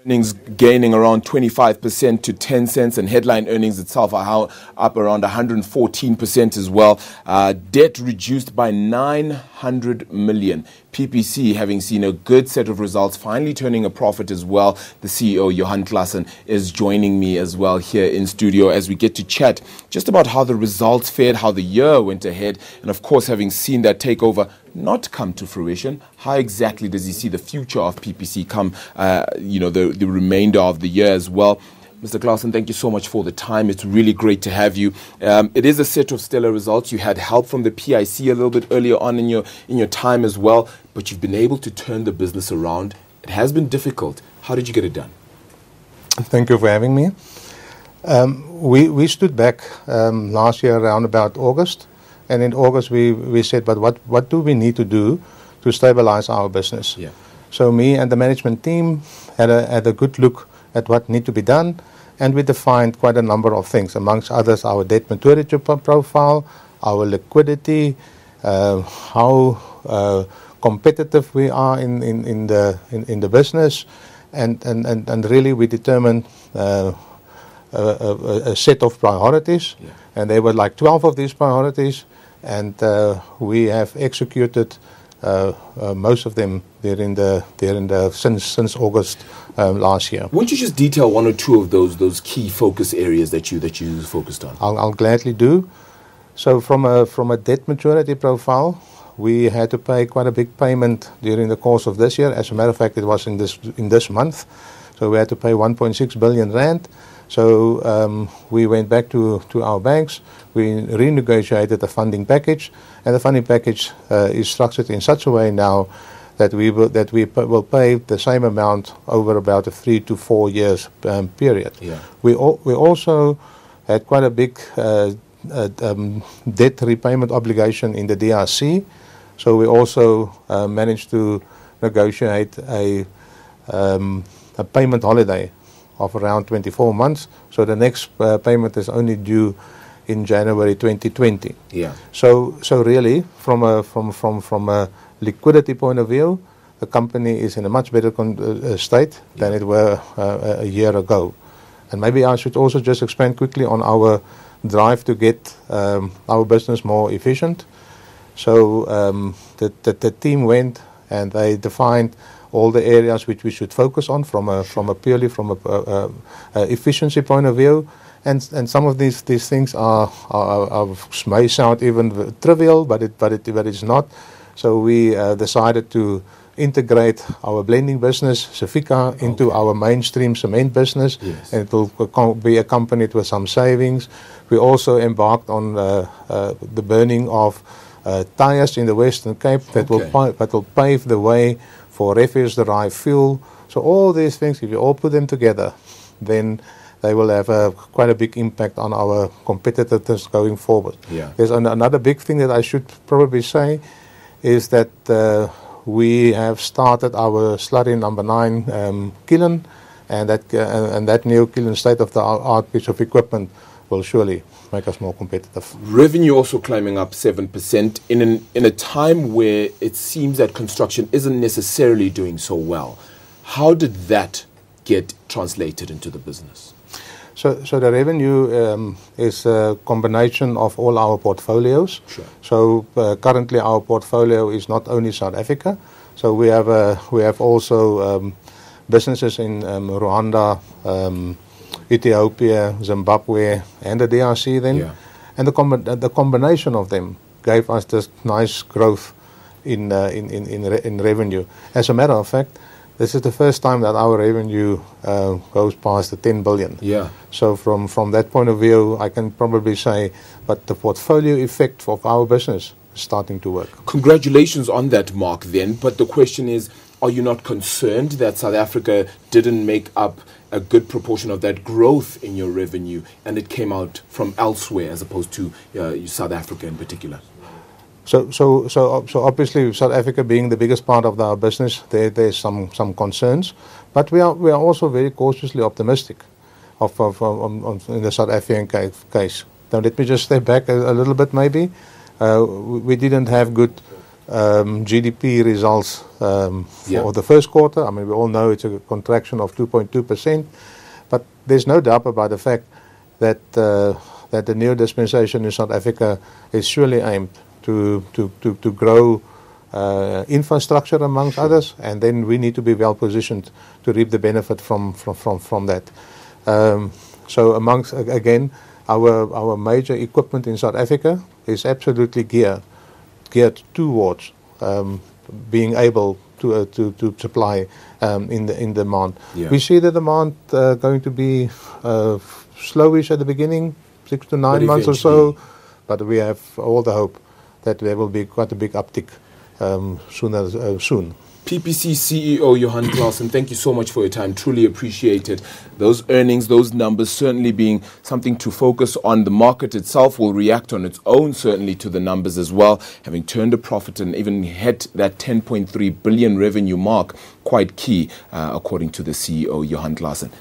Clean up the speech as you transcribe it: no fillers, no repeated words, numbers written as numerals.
Earnings gaining around 25% to 10 cents, and headline earnings itself are up around 114% as well. Debt reduced by 900 million. PPC having seen a good set of results, finally turning a profit as well. The CEO, Johan Klassen, is joining me as well here in studio as we get to chat just about how the results fared, how the year went ahead, and of course, having seen that takeover not come to fruition, how exactly does he see the future of PPC come, the remainder of the year as well? Mr. Klassen, thank you so much for the time. It's really great to have you. It is a set of stellar results. You had help from the PIC a little bit earlier on in your time as well, but you've been able to turn the business around. It has been difficult. How did you get it done? Thank you for having me. We stood back last year around about August, and in August we said, but what do we need to do to stabilize our business? Yeah. So me and the management team had a good look at what need to be done, and we defined quite a number of things, amongst others our debt maturity profile, our liquidity, how competitive we are in the business, and really we determined a set of priorities, and there were like 12 of these priorities, and we have executed most of them since August last year. Won't you just detail one or two of those key focus areas that you focused on? I'll gladly do. So from a debt maturity profile, we had to pay quite a big payment during the course of this year. As a matter of fact, it was in this month. So we had to pay 1.6 billion rand. So we went back to our banks. We renegotiated the funding package, and the funding package is structured in such a way now that we will pay the same amount over about a 3 to 4 years period. Yeah. We also had quite a big debt repayment obligation in the DRC, so we also managed to negotiate a payment holiday of around 24 months. So the next payment is only due in January 2020. Yeah. So really, from a liquidity point of view, the company is in a much better state than it were a year ago. And maybe I should also just expand quickly on our drive to get our business more efficient. So the team went and they defined all the areas which we should focus on from a purely efficiency point of view, and some of these things may sound even trivial, but it's not. So we decided to integrate our blending business, Safika, into our mainstream cement business, yes, and it will be accompanied with some savings. We also embarked on the burning of tires in the Western Cape that will pave the way for refuse-derived fuel. So all these things, if you all put them together, then they will have quite a big impact on our competitiveness going forward. Yeah. There's another big thing that I should probably say is that we have started our slurry number 9 kiln, and that new kiln, state-of-the-art piece of equipment, will surely make us more competitive. Revenue also climbing up 7% in a time where it seems that construction isn't necessarily doing so well. How did that get translated into the business? So the revenue is a combination of all our portfolios. Sure. So currently our portfolio is not only South Africa. So we have also businesses in Rwanda, Ethiopia, Zimbabwe, and the DRC then. Yeah. And the combination of them gave us this nice growth in revenue. As a matter of fact, this is the first time that our revenue goes past the 10 billion. Yeah. So from that point of view, I can probably say, but the portfolio effect of our business is starting to work. Congratulations on that, Mark, then. But the question is, are you not concerned that South Africa didn't make up a good proportion of that growth in your revenue and it came out from elsewhere as opposed to South Africa in particular? So obviously South Africa being the biggest part of our business, there's some concerns, but we are also very cautiously optimistic in the South African case. Now let me just step back a little bit maybe. We didn't have good GDP results Yeah. for the first quarter. I mean, we all know it's a contraction of 2.2%, but there's no doubt about the fact that that the new dispensation in South Africa is surely aimed to grow infrastructure amongst others, and then we need to be well positioned to reap the benefit from that. So amongst, again, our major equipment in South Africa is absolutely geared towards being able to supply in demand. Yeah. We see the demand going to be slowish at the beginning, 6 to 9 months or so, but we have all the hope that there will be quite a big uptick soon. PPC CEO Johan Claassen, thank you so much for your time. Truly appreciate it. Those earnings, those numbers certainly being something to focus on. The market itself will react on its own, certainly, to the numbers as well. Having turned a profit and even hit that 10.3 billion revenue mark, quite key, according to the CEO Johan Claassen.